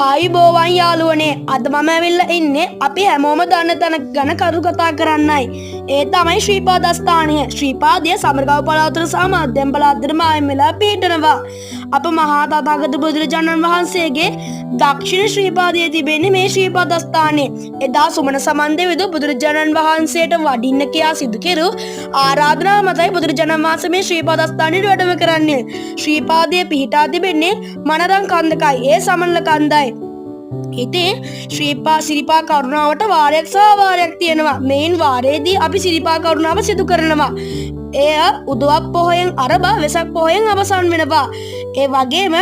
ආයුබෝවන් යාළුවනේ අද මම ඇවිල්ලා ඉන්නේ අපි හැමෝම දන්න තැන ගැන කරු කතා කරන්නයි. ඒ තමයි ශ්‍රීපාදස්ථානය. ශ්‍රීපාදය සමරගව පළාතට සහ මධ්‍යම පළාතට මායිම් වෙලා පිහිටනවා. අප මහා තථාගත බුදුරජාණන් වහන්සේගේ දක්ෂිණ ශ්‍රීපාදයේ තිබෙන්නේ මේ ශ්‍රීපාදස්ථානයේ. එදා සුමන සමන් දෙවිඳු බුදුරජාණන් වහන්සේට වඩින්න කියා සිදු කෙරු ආරාධනාව මතයි බුදුරජාණන් වහන්සේ මේ ශ්‍රීපාදස්ථානයට වැඩම කරන්නේ. ශ්‍රීපාදයේ පිහිටා තිබෙන්නේ මනරම් කන්දකයි. ඒ සමනල කන්දයි. ඉතින් සිරිපා කරුණාවට වාරයක් සහ වාරයක් තියෙනවා. මේන් වාරයේදී අපි සිරිපා කරුණාව සිදු කරනවා. එය උදවක් පොහොයෙන් අරබා වෙසක් පොහොයෙන් අවසන් වෙනවා. ඒ වගේම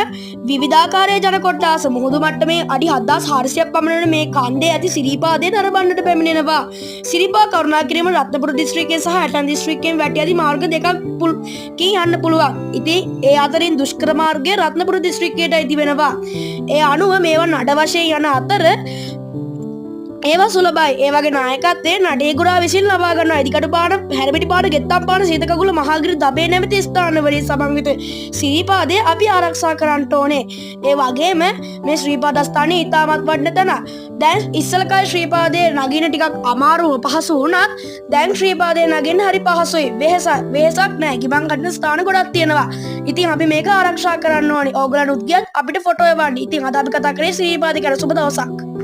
විවිධාකාරයේ ජන කොට්ටාස මුහුදු මට්ටමේ අඩි 7400ක් පමණ මේ කන්දේ ඇති සිරිපාදේ නරඹන්නට පැමිණෙනවා. සිරිපා කරුණා කිරීම රත්නපුර දිස්ත්‍රික්කයේ සහ ඇටන් දිස්ත්‍රික්කයෙන් වැටි ඇති මාර්ග දෙකක් කින් යන්න පුළුවන්. ඉතින් ඒ අතරින් දුෂ්කර මාර්ගය රත්නපුර දිස්ත්‍රික්කයටයි තිබෙනවා. ඒ අනුව මේවා නඩ වශයෙන් යන අතර ඒවා සුලබයි. ඒ වගේ නායකත්වයේ නඩේගුරා විසින් ලබා ගන්නවා. ඉදිකටු පාන, හැරමිටි පාන, ගෙත්තම් පාන, සීතකගුල, මහගිරි දබේ නැමැති ස්ථානවලින් සමන්විත සිරිපාදේ අපි ආරක්ෂා කරන්න ඕනේ. ඒ වගේම මේ ශ්‍රීපාදස්ථානයේ ඉතාමත් වටින තැන. දැන් ඉස්සලකල් ශ්‍රීපාදේ නගින ටිකක් අමාරුව පහසු වුණත් දැන් ශ්‍රීපාදේ නගින්න හරි පහසුයි. වෙහසක් නැහැ. ගිබන් කඩන ස්ථාන ගොඩක් තියෙනවා. ඉතින් අපි මේක ආරක්ෂා කරන්න ඕනේ. ඕගලන්ට උත් ගියත් අපිට ෆොටෝ එවන්න. ඉතින් අද අපි කතා කරේ ශ්‍රීපාදේ ගැන. සුබ දවසක්.